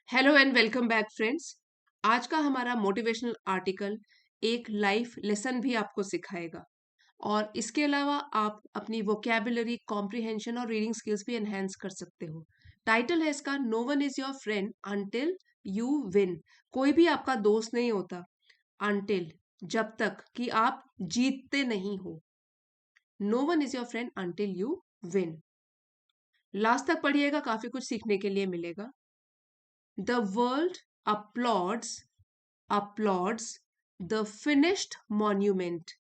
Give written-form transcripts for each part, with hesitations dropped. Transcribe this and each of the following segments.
Hello and welcome back friends. आज का हमारा मोटिवेशनल आर्टिकल एक लाइफ लेसन भी आपको सिखाएगा और इसके अलावा आप अपनी वोकैबुलरी कॉम्प्रिहेंशन और रीडिंग स्किल्स भी एनहेंस कर सकते हो। टाइटल है इसका no one is your friend until you win. कोई भी आपका दोस्त नहीं होता अंटिल, जब तक कि आप जीतते नहीं हो। No one is your friend until you win. Last तक पढ़िएगा, काफी कुछ सीखने के लिए मिलेगा। The world applauds the finished monument.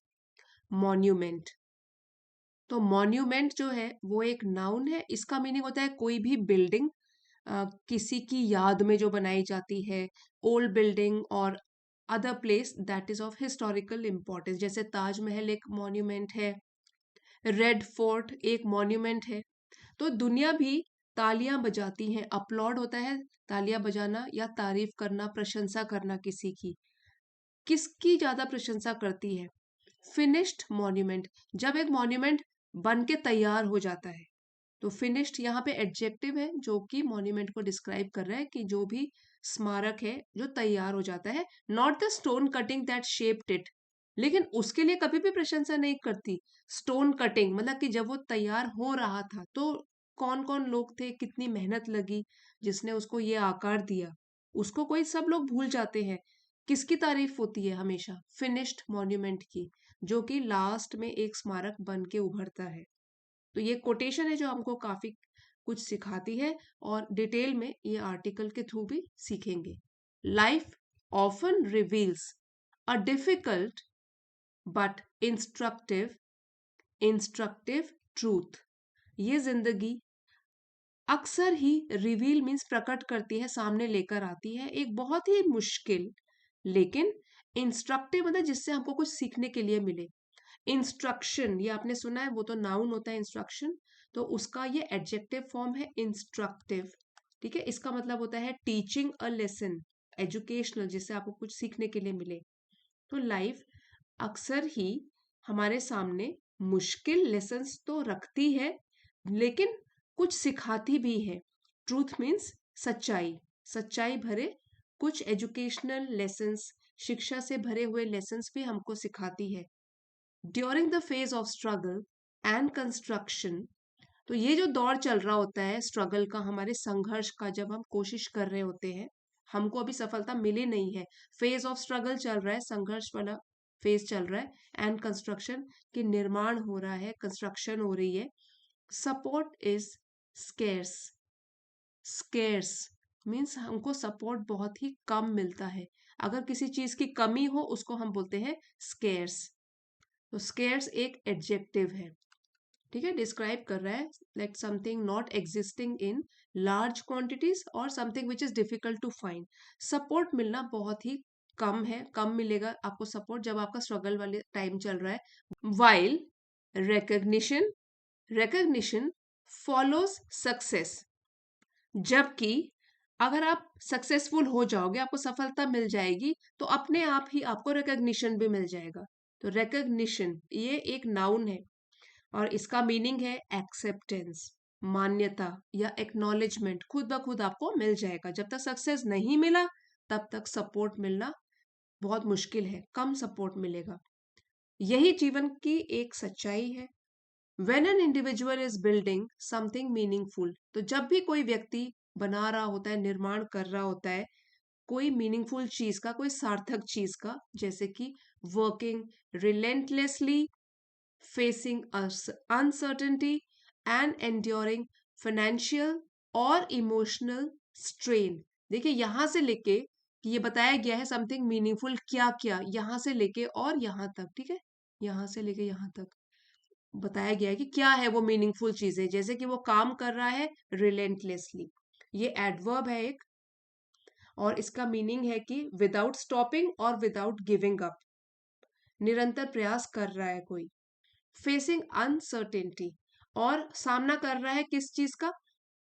Monument. तो मॉन्यूमेंट जो है वो एक नाउन है। इसका मीनिंग होता है कोई भी बिल्डिंग किसी की याद में जो बनाई जाती है, ओल्ड बिल्डिंग और other place that is of historical importance. जैसे ताजमहल एक मॉन्यूमेंट है, रेड फोर्ट एक मॉन्यूमेंट है। तो दुनिया भी तालियां बजाती हैं। अपलॉड होता है तालियां बजाना या तारीफ करना, प्रशंसा करना किसी की। किसकी ज्यादा प्रशंसा करती है? Finished monument. जब एक मॉन्यूमेंट बन के तैयार हो जाता है तो फिनिश्ड यहाँ पे एडजेक्टिव है जो कि मॉन्यूमेंट को डिस्क्राइब कर रहा है कि जो भी स्मारक है जो तैयार हो जाता है। Not the stone cutting that shaped it. लेकिन उसके लिए कभी भी प्रशंसा नहीं करती। स्टोन कटिंग मतलब कि जब वो तैयार हो रहा था तो कौन कौन लोग थे, कितनी मेहनत लगी जिसने उसको ये आकार दिया, उसको कोई सब लोग भूल जाते हैं। किसकी तारीफ होती है हमेशा? फिनिश्ड मॉन्यूमेंट की, जो कि लास्ट में एक स्मारक बन के उभरता है। तो ये कोटेशन है जो हमको काफी कुछ सिखाती है और डिटेल में ये आर्टिकल के थ्रू भी सीखेंगे। Life often reveals a difficult but instructive truth. ये जिंदगी अक्सर ही रिवील मीन्स प्रकट करती है, सामने लेकर आती है एक बहुत ही मुश्किल लेकिन इंस्ट्रक्टिव मतलब जिससे हमको कुछ सीखने के लिए मिले। इंस्ट्रक्शन ये आपने सुना है, वो तो नाउन होता है इंस्ट्रक्शन, तो उसका ये एडजेक्टिव फॉर्म है इंस्ट्रक्टिव। ठीक है, इसका मतलब होता है टीचिंग अ लेसन, एजुकेशनल, जिससे आपको कुछ सीखने के लिए मिले। तो लाइफ अक्सर ही हमारे सामने मुश्किल लेसन्स तो रखती है लेकिन कुछ सिखाती भी है। ट्रूथ मीन्स सच्चाई, सच्चाई भरे कुछ एजुकेशनल लेसन्स, शिक्षा से भरे हुए लेसन्स भी हमको सिखाती है। During the phase of struggle and construction. तो ये जो दौर चल रहा होता है स्ट्रगल का, हमारे संघर्ष का, जब हम कोशिश कर रहे होते हैं, हमको अभी सफलता मिली नहीं है, फेज ऑफ स्ट्रगल चल रहा है, संघर्ष वाला फेज चल रहा है, एंड कंस्ट्रक्शन की निर्माण हो रहा है, कंस्ट्रक्शन हो रही है। Support is scarce. Scarce means हमको सपोर्ट बहुत ही कम मिलता है। अगर किसी चीज की कमी हो उसको हम बोलते हैं स्केर्स। तो स्केर्स एक एडजेक्टिव है। ठीक है, डिस्क्राइब कर रहा है like something not existing in large quantities और something which is difficult to find. Support मिलना बहुत ही कम है, कम मिलेगा आपको सपोर्ट जब आपका स्ट्रगल वाले टाइम चल रहा है। While recognition recognition follows success. जबकि अगर आप सक्सेसफुल हो जाओगे, आपको सफलता मिल जाएगी, तो अपने आप ही आपको रिकग्निशन भी मिल जाएगा। तो रिकग्निशन ये एक नाउन है और इसका मीनिंग है एक्सेप्टेंस, मान्यता या एक्नॉलेजमेंट। खुद ब खुद आपको मिल जाएगा। जब तक सक्सेस नहीं मिला तब तक सपोर्ट मिलना बहुत मुश्किल है, कम सपोर्ट मिलेगा। यही जीवन की एक सच्चाई है। When an individual is building something meaningful, तो जब भी कोई व्यक्ति बना रहा होता है, निर्माण कर रहा होता है कोई मीनिंगफुल चीज का, कोई सार्थक चीज का, जैसे कि working relentlessly, facing uncertainty and enduring financial और इमोशनल स्ट्रेन। देखिए यहां से लेके कि ये बताया गया है समथिंग मीनिंगफुल क्या क्या, यहां से लेके और यहां तक। ठीक है, यहां से लेके यहां तक बताया गया है कि क्या है वो मीनिंगफुल चीजें। जैसे कि वो काम कर रहा है रिलेंटलेसली, ये एडवर्ब है एक, और इसका मीनिंग है कि विदाउट स्टॉपिंग और विदाउट गिविंग अप, निरंतर प्रयास कर रहा है कोई। फेसिंग अनसर्टेनिटी, और सामना कर रहा है किस चीज का?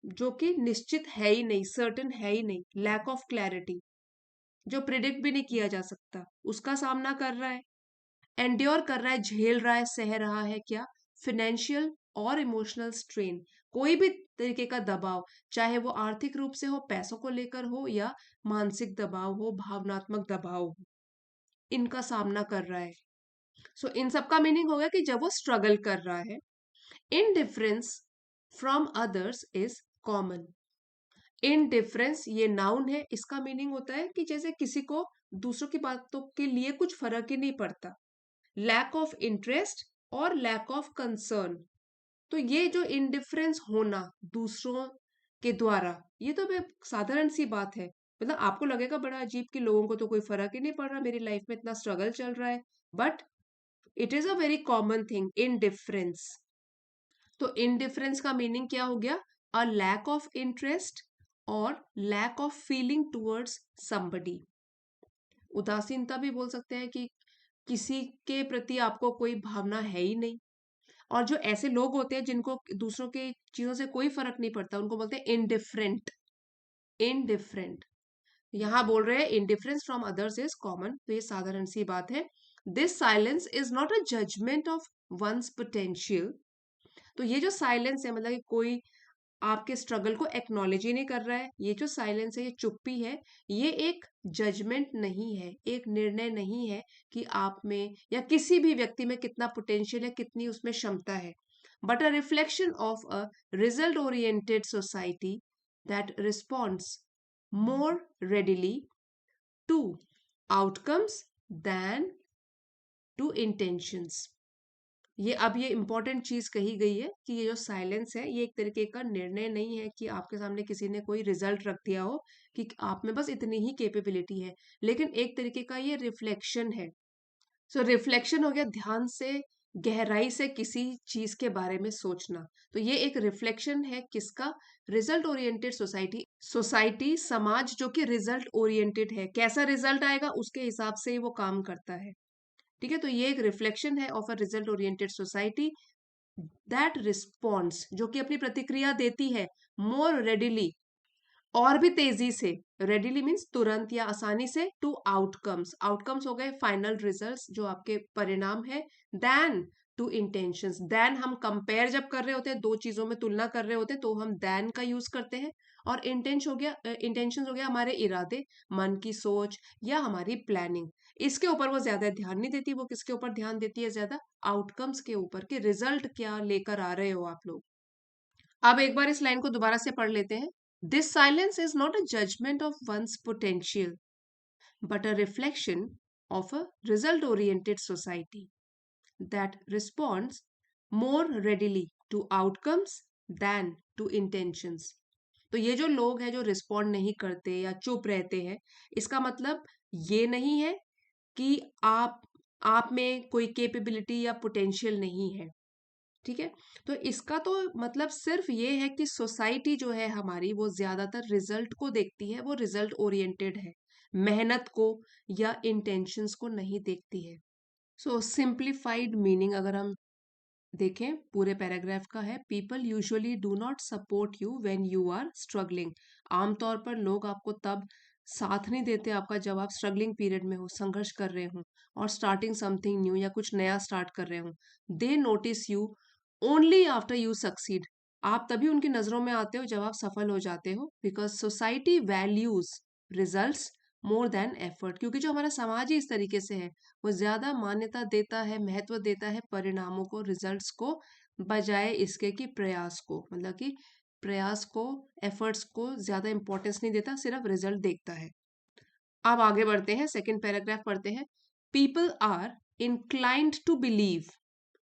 जो कि निश्चित है ही नहीं, सर्टेन है ही नहीं, लैक ऑफ क्लैरिटी, जो प्रिडिक्ट भी नहीं किया जा सकता, उसका सामना कर रहा है। एंड्योर कर रहा है, झेल रहा है, सह रहा है क्या? फिनेंशियल और इमोशनल स्ट्रेन, कोई भी तरीके का दबाव, चाहे वो आर्थिक रूप से हो, पैसों को लेकर हो, या मानसिक दबाव हो, भावनात्मक दबाव हो, इनका सामना कर रहा है। सो इन सब का मीनिंग हो गया कि जब वो स्ट्रगल कर रहा है। Indifference from others is common. Indifference ये नाउन है, इसका मीनिंग होता है कि जैसे किसी को दूसरों की बातों के लिए कुछ फर्क ही नहीं पड़ता। लैक ऑफ इंटरेस्ट और लैक ऑफ कंसर्न। तो ये जो इनडिफरेंस होना दूसरों के द्वारा, ये तो एक साधारण सी बात है। मतलब आपको लगेगा बड़ा अजीब कि लोगों को तो कोई फर्क ही नहीं पड़ रहा, मेरी लाइफ में इतना स्ट्रगल चल रहा है, but it is a very common thing, indifference. तो इनडिफरेंस का मीनिंग क्या हो गया? अ लैक ऑफ इंटरेस्ट और lack of feeling towards somebody. उदासीनता भी बोल सकते हैं कि किसी के प्रति आपको कोई भावना है ही नहीं। और जो ऐसे लोग होते हैं जिनको दूसरों के चीजों से कोई फर्क नहीं पड़ता, उनको बोलते हैं इनडिफरेंट। इनडिफरेंट। यहाँ बोल रहे हैं indifference from others is common, तो ये साधारण सी बात है। This silence is not a judgement of one's potential. तो ये जो साइलेंस है, मतलब कि कोई आपके स्ट्रगल को एक्नॉलेज ही नहीं कर रहा है, ये जो साइलेंस है, ये चुप्पी है, ये एक जजमेंट नहीं है, एक निर्णय नहीं है कि आप में या किसी भी व्यक्ति में कितना पोटेंशियल है, कितनी उसमें क्षमता है, but a reflection of a result oriented society that responds more readily to outcomes than to intentions. ये इंपॉर्टेंट चीज कही गई है कि ये जो साइलेंस है, ये एक तरीके का निर्णय नहीं है कि आपके सामने किसी ने कोई रिजल्ट रख दिया हो कि आप में बस इतनी ही कैपेबिलिटी है, लेकिन एक तरीके का ये रिफ्लेक्शन है। सो रिफ्लेक्शन हो गया ध्यान से, गहराई से किसी चीज के बारे में सोचना। तो ये एक रिफ्लेक्शन है किसका? Result oriented society. सोसाइटी, समाज जो कि रिजल्ट ओरिएंटेड है, कैसा रिजल्ट आएगा उसके हिसाब से ही वो काम करता है। ठीक है, तो ये एक रिफ्लेक्शन है of a result oriented society that responds, जो कि अपनी प्रतिक्रिया देती है मोर रेडिली, और भी तेजी से। रेडिली मीन्स तुरंत या आसानी से, टू आउटकम्स। आउटकम्स हो गए फाइनल रिजल्ट्स, जो आपके परिणाम है। Than to intentions. देन हम कंपेयर जब कर रहे होते हैं, दो चीजों में तुलना कर रहे होते हैं, तो हम देन का यूज करते हैं। और इंटेंशन हो गया हमारे इरादे, मन की सोच या हमारी प्लानिंग। इसके ऊपर वो ज्यादा ध्यान नहीं देती, वो किसके ऊपर ध्यान देती है ज्यादा? आउटकम्स के ऊपर, कि रिजल्ट क्या लेकर आ रहे हो आप लोग। अब एक बार इस लाइन को दोबारा से पढ़ लेते हैं। This silence is not a judgement of one's potential, but a reflection of a result oriented society that responds more readily to outcomes than to intentions. तो ये जो लोग हैं जो रिस्पॉन्ड नहीं करते या चुप रहते हैं, इसका मतलब ये नहीं है कि आप में कोई कैपेबिलिटी या पोटेंशियल नहीं है। ठीक है, तो इसका तो मतलब सिर्फ ये है कि सोसाइटी जो है हमारी, वो ज्यादातर रिजल्ट को देखती है, वो रिजल्ट ओरिएंटेड है, मेहनत को या इंटेंशंस को नहीं देखती है। सो सिंप्लीफाइड मीनिंग अगर हम देखें पूरे पैराग्राफ का है, people usually do not support you when you are struggling. आमतौर पर लोग आपको तब साथ नहीं देते आपका जब आप स्ट्रगलिंग पीरियड में हो, संघर्ष कर रहे हो, और स्टार्टिंग समथिंग न्यू या कुछ नया स्टार्ट कर रहे हो। दे notice you only after you succeed. आप तभी उनकी नजरों में आते हो जब आप सफल हो जाते हो, because society values results more than effort. क्योंकि जो हमारा समाज ही इस तरीके से है, वो ज्यादा मान्यता देता है, महत्व देता है परिणामों को, रिजल्ट्स को, बजाय इसके कि प्रयास को। मतलब कि प्रयास को, एफर्ट्स को ज्यादा इंपॉर्टेंस नहीं देता, सिर्फ रिजल्ट देखता है। अब आगे बढ़ते हैं, सेकेंड पैराग्राफ पढ़ते हैं। People are inclined to believe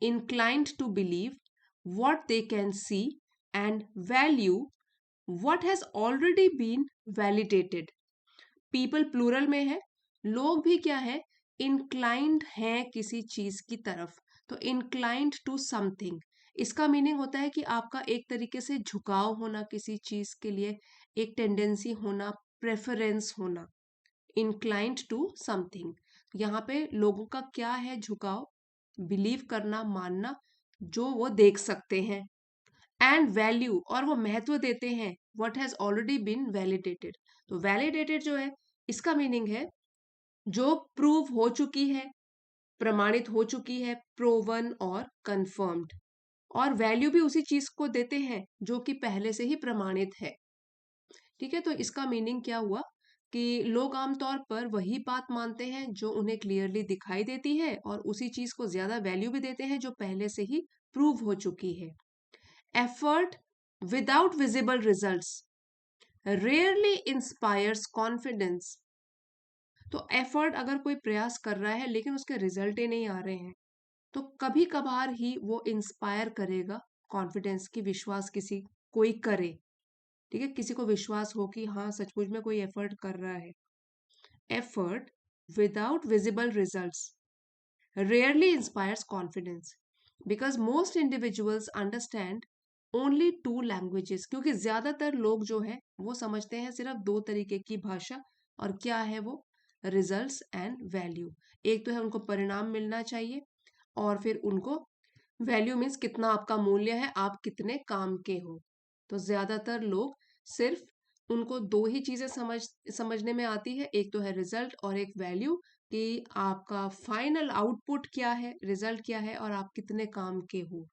inclined to believe what they can see and value what has already been validated। People plural में है, लोग भी क्या है? इंक्लाइंड है किसी चीज की तरफ। तो इंक्लाइंड टू समथिंग, इसका मीनिंग होता है कि आपका एक तरीके से झुकाव होना किसी चीज के लिए, एक टेंडेंसी होना, प्रेफरेंस होना। इंक्लाइंड टू समथिंग, यहाँ पे लोगों का क्या है? झुकाव, बिलीव करना, मानना, जो वो देख सकते हैं। एंड वैल्यू, और वो महत्व देते हैं what has already been validated. तो वैलिडेटेड जो है, इसका मीनिंग है जो प्रूव हो चुकी है, प्रमाणित हो चुकी है, प्रोवन और कंफर्म्ड। और वैल्यू भी उसी चीज को देते हैं जो कि पहले से ही प्रमाणित है। ठीक है, तो इसका मीनिंग क्या हुआ कि लोग आमतौर पर वही बात मानते हैं जो उन्हें क्लियरली दिखाई देती है और उसी चीज को ज्यादा वैल्यू भी देते हैं जो पहले से ही प्रूव हो चुकी है। Effort without visible results rarely inspires confidence. तो एफर्ट, अगर कोई प्रयास कर रहा है लेकिन उसके रिजल्ट ही नहीं आ रहे हैं, तो कभी कभार ही वो इंस्पायर करेगा कॉन्फिडेंस की, विश्वास किसी कोई करे। ठीक है, किसी को विश्वास हो कि हाँ सचमुच में कोई एफर्ट कर रहा है। Effort without visible results rarely inspires confidence because most individuals understand only two languages, क्योंकि ज्यादातर लोग जो है वो समझते हैं सिर्फ दो तरीके की भाषा। और क्या है वो? Results and value. एक तो है उनको परिणाम मिलना चाहिए, और फिर उनको वैल्यू मीन्स कितना आपका मूल्य है, आप कितने काम के हो। तो ज्यादातर लोग सिर्फ उनको दो ही चीजें समझने में आती है, एक तो है रिजल्ट और एक वैल्यू, कि आपका फाइनल आउटपुट क्या है, रिजल्ट क्या है और आप कितने काम के हो।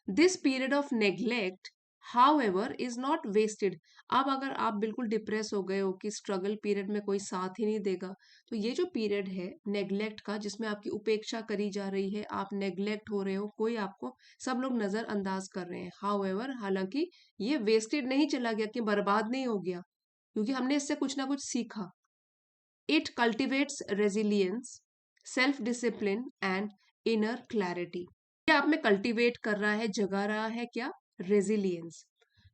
This period of neglect however is not wasted. अब अगर आप बिल्कुल डिप्रेस हो गए हो कि स्ट्रगल पीरियड में कोई साथ ही नहीं देगा, तो ये जो पीरियड है नेग्लेक्ट का, जिसमें आपकी उपेक्षा करी जा रही है, आप नेग्लेक्ट हो रहे हो, कोई आपको, सब लोग नजरअंदाज कर रहे हैं, हाउएवर, हालांकि ये वेस्टेड नहीं चला गया, कि बर्बाद नहीं हो गया, क्योंकि हमने इससे कुछ ना कुछ सीखा। It cultivates resilience, self discipline and inner clarity. ये आप में कल्टिवेट कर रहा है, जगा रहा है क्या? Resilience.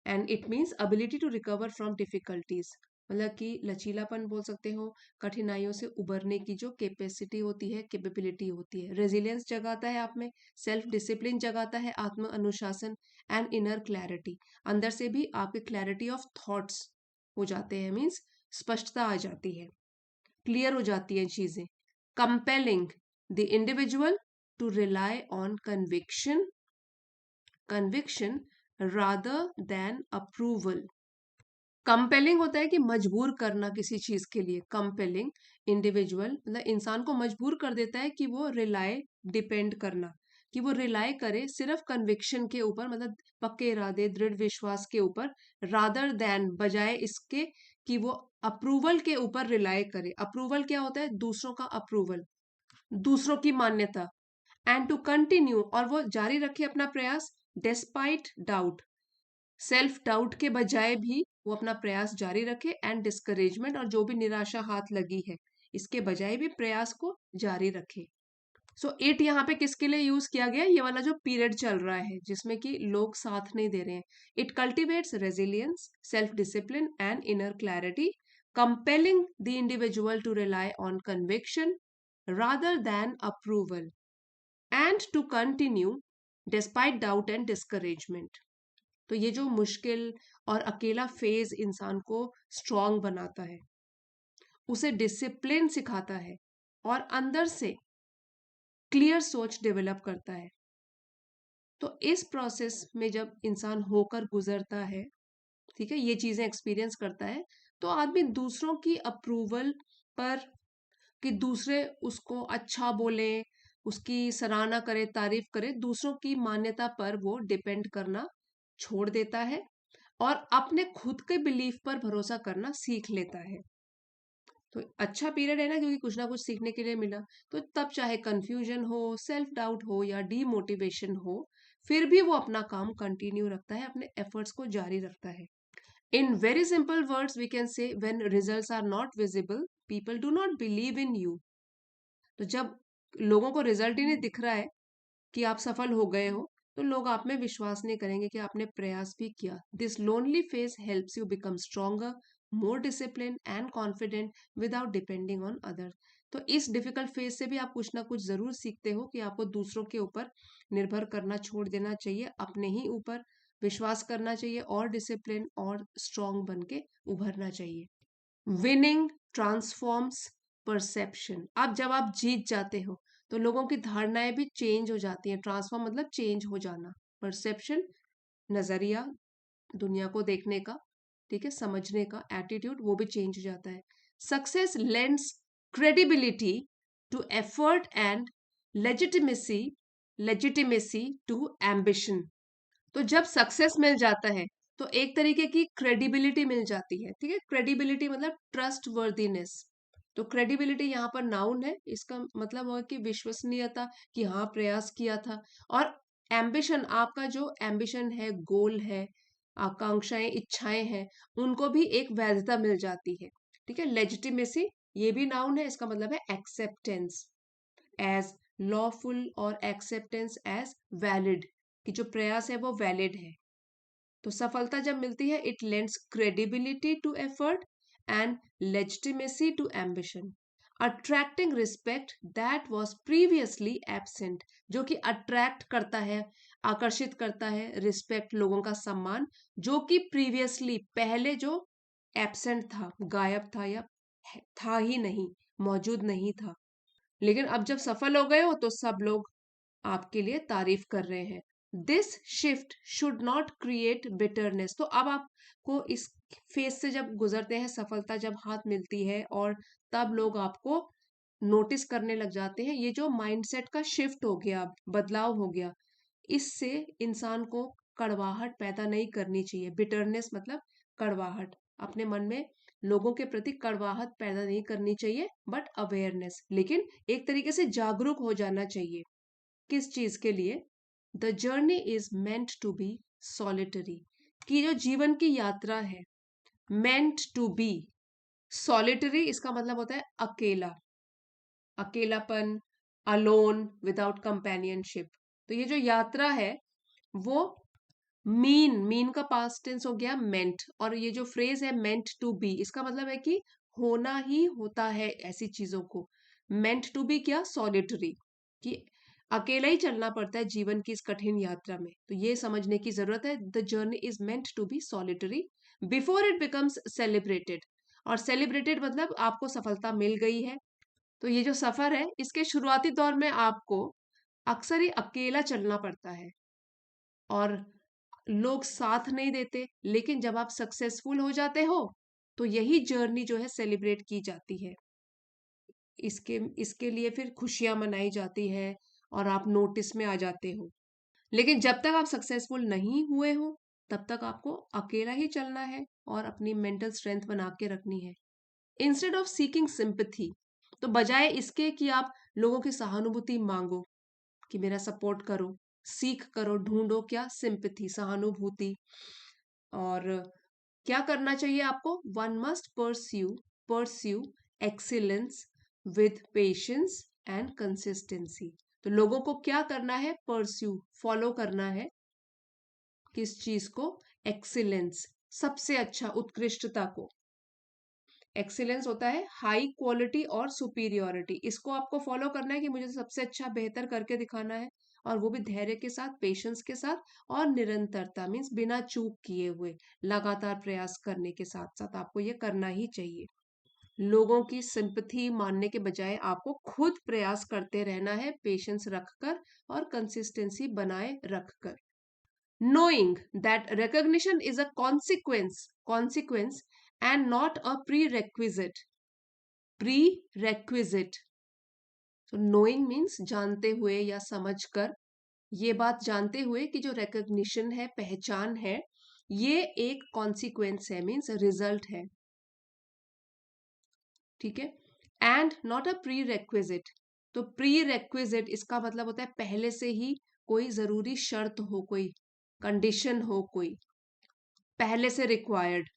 And it means ability to recover from difficulties, मतलब कि लचीलापन बोल सकते हो, कठिनाइयों से उबरने की जो कैपेसिटी होती है, कैपेबिलिटी होती है। रेजिलियंस जगाता है आप में, सेल्फ डिसिप्लिन जगाता है, आत्म अनुशासन, एंड इनर क्लैरिटी, अंदर से भी आपके क्लैरिटी ऑफ थॉट्स हो जाते हैं, मीन्स स्पष्टता आ जाती है, क्लियर हो जाती हैं चीजें। Compelling the individual to rely on conviction rather than approval. Compelling होता है कि मजबूर करना किसी चीज के लिए। कंपेलिंग इंडिविजुअल मतलब इंसान को मजबूर कर देता है कि वो रिलाय, डिपेंड करना, कि वो रिलाय करे सिर्फ कन्विक्शन के ऊपर, मतलब पक्के इरादे, दृढ़ विश्वास के ऊपर, रादर देन, बजाय इसके कि वो अप्रूवल के ऊपर रिलाय करे। अप्रूवल क्या होता है? दूसरों का अप्रूवल, दूसरों की मान्यता। एंड टू कंटिन्यू, और वो जारी रखे अपना प्रयास, डिस्पाइट डाउट, सेल्फ डाउट के बजाय भी वो अपना प्रयास जारी रखे, एंड डिस्करेजमेंट, और जो भी निराशा हाथ लगी है इसके बजाय भी प्रयास को जारी रखे। सो इट यहाँ पे किसके लिए यूज किया गया? ये वाला जो पीरियड चल रहा है जिसमें कि लोग साथ नहीं दे रहे हैं। It cultivates resilience, self discipline and inner clarity, compelling the individual to rely on conviction rather than approval and to continue despite doubt and discouragement। तो ये जो मुश्किल और अकेला फेज इंसान को स्ट्रांग बनाता है, उसे डिसिप्लिन सिखाता है और अंदर से क्लियर सोच डेवलप करता है। तो इस प्रोसेस में जब इंसान होकर गुजरता है, ठीक है, ये चीजें एक्सपीरियंस करता है, तो आदमी दूसरों की अप्रूवल पर, कि दूसरे उसको अच्छा बोले, उसकी सराहना करे, तारीफ करे, दूसरों की मान्यता पर वो डिपेंड करना छोड़ देता है और अपने खुद के बिलीफ पर भरोसा करना सीख लेता है। तो अच्छा पीरियड है ना कुछ सीखने के लिए मिला। तो तब चाहे कंफ्यूजन हो, सेल्फ डाउट हो या डीमोटिवेशन हो, फिर भी वो अपना काम कंटिन्यू रखता है, अपने एफर्ट्स को जारी रखता है। In very simple words we can say, when results are not visible people do not believe in you. तो जब लोगों को रिजल्ट ही नहीं दिख रहा है कि आप सफल हो गए हो, तो लोग आप में विश्वास नहीं करेंगे कि आपने प्रयास भी किया। This lonely phase helps you become stronger, more discipline and confident without depending on other. तो इस डिफिकल्ट फेज से भी आप कुछ ना कुछ जरूर सीखते हो, कि आपको दूसरों के ऊपर निर्भर करना छोड़ देना चाहिए, अपने ही ऊपर विश्वास करना चाहिए और डिसिप्लिन और स्ट्रांग बन के उभरना चाहिए। Winning transforms perception. अब जब आप जीत जाते हो तो लोगों की धारणाएं भी चेंज हो जाती हैं। ट्रांसफॉर्म मतलब चेंज हो जाना, परसेप्शन नजरिया दुनिया को देखने का, ठीक है, समझने का एटीट्यूड, वो भी चेंज हो जाता है। Success lends credibility to effort and legitimacy legitimacy to ambition. तो जब सक्सेस मिल जाता है तो एक तरीके की क्रेडिबिलिटी मिल जाती है, ठीक है। क्रेडिबिलिटी मतलब ट्रस्ट वर्दीनेस। तो क्रेडिबिलिटी यहाँ पर नाउन है, इसका मतलब है कि विश्वसनीयता, कि हाँ प्रयास किया था। और एम्बिशन, आपका जो एम्बिशन है, गोल है, आकांक्षाएं, इच्छाएं हैं, उनको भी एक वैधता मिल जाती है, ठीक है। लेजिटिमेसी ये भी नाउन है, इसका मतलब है एक्सेप्टेंस एज लॉफुल और एक्सेप्टेंस एज वैलिड, कि जो प्रयास है वो वैलिड है। तो सफलता जब मिलती है, it lends credibility to effort and legitimacy to ambition, attracting respect that was previously absent, जो कि अट्रैक्ट करता है, आकर्षित करता है रिस्पेक्ट, लोगों का सम्मान, जो कि प्रीवियसली पहले जो एब्सेंट था, गायब था, या था ही नहीं, मौजूद नहीं था। लेकिन अब जब सफल हो गए हो तो सब लोग आपके लिए तारीफ कर रहे हैं। This shift should not create bitterness. तो अब आपको इस फेज से जब गुजरते हैं, सफलता जब हाथ मिलती है और तब लोग आपको नोटिस करने लग जाते हैं, ये जो माइंडसेट का शिफ्ट हो गया, बदलाव हो गया, इससे इंसान को कड़वाहट पैदा नहीं करनी चाहिए। बिटरनेस मतलब कड़वाहट, अपने मन में लोगों के प्रति कड़वाहट पैदा नहीं करनी चाहिए, बट अवेयरनेस, लेकिन एक तरीके से जागरूक हो जाना चाहिए। किस चीज के लिए? The journey is meant to be solitary, कि जो जीवन की यात्रा है, मेंट टू बी सॉलिटरी, इसका मतलब होता है अकेला, अकेलापन, अलोन, विदाउट कंपेनियनशिप। तो ये जो यात्रा है वो मीन का पास्ट टेंस हो गया मेंट, और ये जो फ्रेज है मेंट टू बी, इसका मतलब है कि होना ही होता है ऐसी चीजों को। मेंट टू बी क्या? सॉलिटरी, कि अकेला ही चलना पड़ता है जीवन की इस कठिन यात्रा में। तो ये समझने की जरूरत है, the journey is meant to be solitary before it becomes celebrated. और सेलिब्रेटेड मतलब आपको सफलता मिल गई है, तो ये जो सफर है, इसके शुरुआती दौर में आपको अक्सर ही अकेला चलना पड़ता है और लोग साथ नहीं देते। लेकिन जब आप सक्सेसफुल हो जाते हो तो यही जर्नी जो है सेलिब्रेट की जाती है, इसके इसके लिए फिर खुशियां मनाई जाती है और आप नोटिस में आ जाते हो। लेकिन जब तक आप सक्सेसफुल नहीं हुए हो तब तक आपको अकेला ही चलना है और अपनी मेंटल स्ट्रेंथ बना के रखनी है। इंस्टेड ऑफ सीकिंग सिंपैथी, तो बजाय इसके कि आप लोगों की सहानुभूति मांगो, कि मेरा सपोर्ट करो, सीख करो, ढूंढो क्या? सिंपैथी, सहानुभूति। और क्या करना चाहिए आपको? One must pursue excellence with patience and consistency. तो लोगों को क्या करना है? परस्यू, फॉलो करना है, किस चीज को? एक्सीलेंस, सबसे अच्छा, उत्कृष्टता को। एक्सीलेंस होता है हाई क्वालिटी और सुपीरियोरिटी, इसको आपको फॉलो करना है कि मुझे सबसे अच्छा बेहतर करके दिखाना है, और वो भी धैर्य के साथ, पेशेंस के साथ, और निरंतरता मीन्स बिना चूक किए हुए, लगातार प्रयास करने के साथ साथ आपको ये करना ही चाहिए। लोगों की सिंपैथी मानने के बजाय आपको खुद प्रयास करते रहना है, पेशेंस रखकर और कंसिस्टेंसी बनाए रखकर। Knowing that recognition is a consequence and not a prerequisite. Prerequisite. So knowing means जानते हुए या समझकर, ये बात जानते हुए कि जो recognition है, पहचान है, ये एक consequence है, means result है, ठीक है। And not a prerequisite. तो prerequisite इसका मतलब होता है पहले से ही कोई जरूरी शर्त हो, कोई कंडीशन हो, कोई पहले से रिक्वायर्ड।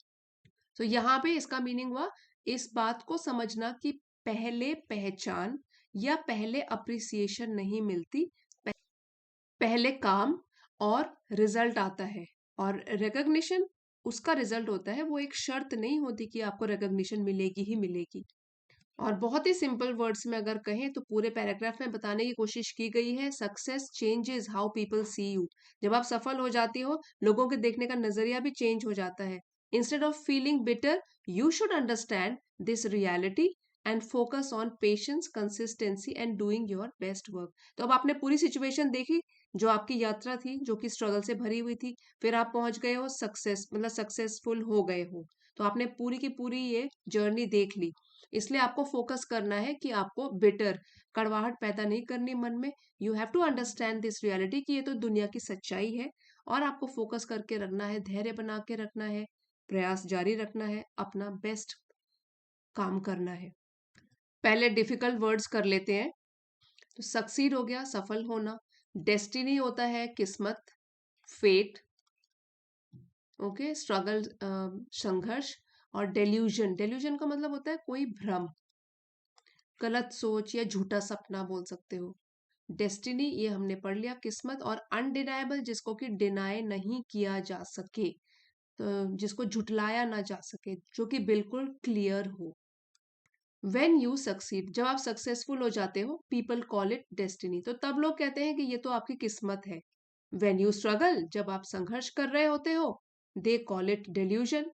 तो यहाँ पे इसका मीनिंग हुआ इस बात को समझना कि पहले पहचान या पहले अप्रिसिएशन नहीं मिलती, पहले काम और रिजल्ट आता है, और रिकग्निशन उसका रिजल्ट होता है, वो एक शर्त नहीं होती कि आपको रिकग्निशन मिलेगी ही मिलेगी। और बहुत ही सिंपल वर्ड्स में अगर कहें तो पूरे पैराग्राफ में बताने की कोशिश की गई है, success changes how people see you. जब आप सफल हो जाती हो, लोगों के देखने का नजरिया भी चेंज हो जाता है। Instead of feeling bitter, you should understand this reality and focus on patience, consistency and doing your best work. तो अब आपने पूरी सिचुएशन देखी, जो आपकी यात्रा थी, जो कि स्ट्रगल से भरी हुई थी, फिर आप पहुंच गए हो सक्सेस, मतलब सक्सेसफुल हो गए हो। तो आपने पूरी की पूरी ये जर्नी देख ली। इसलिए आपको फोकस करना है कि आपको बिटर कड़वाहट पैदा नहीं करनी मन में। You have to understand this reality कि ये तो दुनिया की सच्चाई है, और आपको फोकस करके रखना है, धैर्य बना के रखना है, प्रयास जारी रखना है, अपना बेस्ट काम करना है। पहले डिफिकल्ट वर्ड्स कर लेते हैं। तो सक्सीड हो गया सफल होना, डेस्टिनी होता है किस्मत, फेट, ओके, स्ट्रगल संघर्ष, और डेल्यूजन, डेल्यूजन का मतलब होता है कोई भ्रम, गलत सोच या झूठा सपना बोल सकते हो। डेस्टिनी ये हमने पढ़ लिया, किस्मत, और अनडिनाइबल जिसको कि डिनाई नहीं किया जा सके, तो जिसको झुटलाया ना जा सके, जो कि बिल्कुल क्लियर हो। वेन यू सक्सीड, जब आप सक्सेसफुल हो जाते हो, पीपल कॉल इट डेस्टिनी, तो तब लोग कहते हैं कि ये तो आपकी किस्मत है। वेन यू स्ट्रगल, जब आप संघर्ष कर रहे होते हो, दे कॉल इट डेल्यूजन,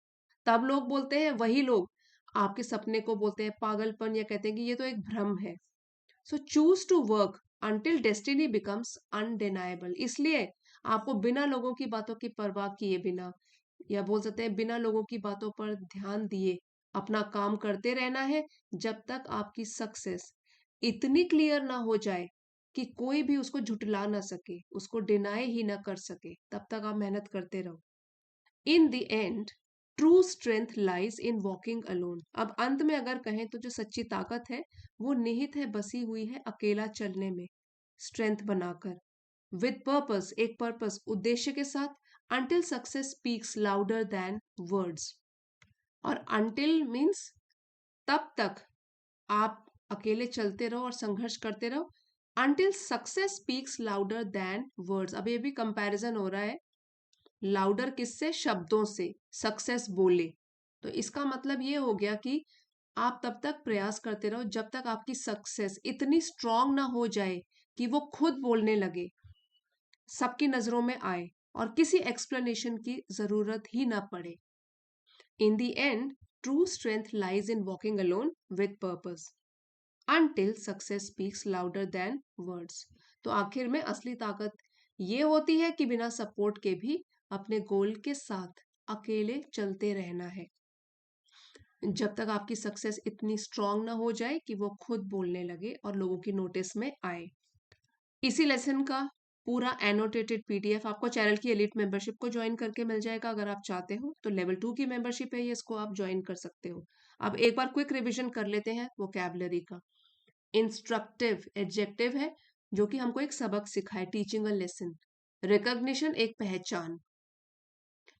तब लोग बोलते हैं, वही लोग आपके सपने को बोलते हैं पागलपन, या कहते हैं कि ये तो एक भ्रम है। So choose to work until destiny becomes undeniable, इसलिए आपको बिना लोगों की बातों की परवाह किए बिना, या बोल सकते हैं बिना लोगों की बातों पर ध्यान दिए, अपना काम करते रहना है, जब तक आपकी सक्सेस इतनी क्लियर ना हो जाए कि कोई भी उसको झुटला ना सके, उसको डिनाई ही ना कर सके, तब तक आप मेहनत करते रहो। In the end true strength lies in walking alone, अब अंत में अगर कहें तो जो सच्ची ताकत है वो निहित है, बसी हुई है अकेला चलने में, स्ट्रेंथ बनाकर, विद पर्पस, एक पर्पस, उद्देश्य के साथ, until success speaks louder than words, और until मीन्स तब तक आप अकेले चलते रहो और संघर्ष करते रहो, until success speaks louder than words, अब ये भी कंपैरिजन हो रहा है, लाउडर किससे, शब्दों से, सक्सेस बोले, तो इसका मतलब ये हो गया कि आप तब तक प्रयास करते रहो जब तक आपकी सक्सेस इतनी स्ट्रांग ना हो जाए कि वो खुद बोलने लगे, सबकी नजरों में आए, और किसी एक्सप्लेनेशन की जरूरत ही ना पड़े। In the end true strength lies in walking alone with purpose until success speaks louder than words, तो आखिर में असली ताकत ये होती है कि बिना सपोर्ट के भी अपने गोल के साथ अकेले चलते रहना है, जब तक आपकी सक्सेस इतनी स्ट्रांग ना हो जाए कि वो खुद बोलने लगे और लोगों की नोटिस में आए। इसी लेसन का पूरा एनोटेटेड पीडीएफ आपको चैनल की एलिट मेंबरशिप को ज्वाइन करके मिल जाएगा, अगर आप चाहते हो तो। लेवल 2 की मेंबरशिप है ये, इसको आप ज्वाइन कर सकते हो। अब एक बार क्विक रिवीजन कर लेते हैं वोकैबुलरी का। इंस्ट्रक्टिव एडजेक्टिव है जो कि हमको एक सबक सिखाए, टीचिंग अ लेसन। रिकॉग्निशन एक पहचान।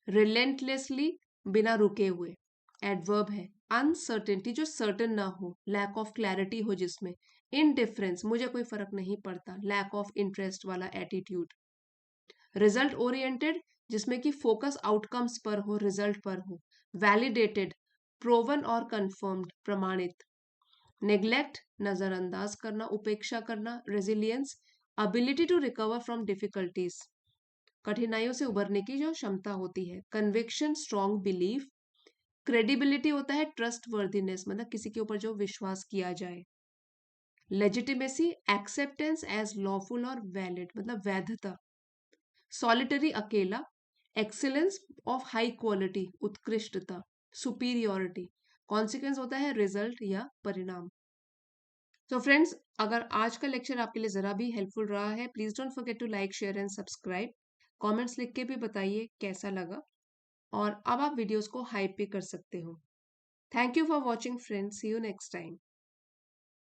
रिलेंटलेसली बिना रुके हुए, एडवर्ब है। अनसर्टेनिटी जो सर्टन ना हो, लैक ऑफ क्लैरिटी हो जिसमें। इनडिफरेंस मुझे कोई फर्क नहीं पड़ता, लैक ऑफ इंटरेस्ट वाला एटीट्यूड। रिजल्ट ओरिएंटेड जिसमें कि फोकस आउटकम्स पर हो, रिजल्ट पर हो। वैलिडेटेड प्रोवन और कंफर्म्ड, प्रमाणित। नेग्लेक्ट नजरअंदाज करना, उपेक्षा करना। Resilience ability to recover from difficulties, कठिनाइयों से उबरने की जो क्षमता होती है। Conviction strong belief. क्रेडिबिलिटी होता है ट्रस्ट वर्दीनेस, मतलब किसी के ऊपर जो विश्वास किया जाए। लेजिटिमेसी एक्सेप्टेंस एज लॉफुल और वैलिड, मतलब वैधता। सॉलिटरी अकेला। एक्सीलेंस ऑफ हाई क्वालिटी, उत्कृष्टता। सुपीरियोरिटी कॉन्सिक्वेंस होता है रिजल्ट या परिणाम। तो फ्रेंड्स, अगर आज का लेक्चर आपके लिए जरा भी हेल्पफुल रहा है, please don't forget to like, share and subscribe. Comments लिख के भी बताइए कैसा लगा, और अब आप वीडियोस को हाइप भी कर सकते हो। Thank you for watching friends, see you next time.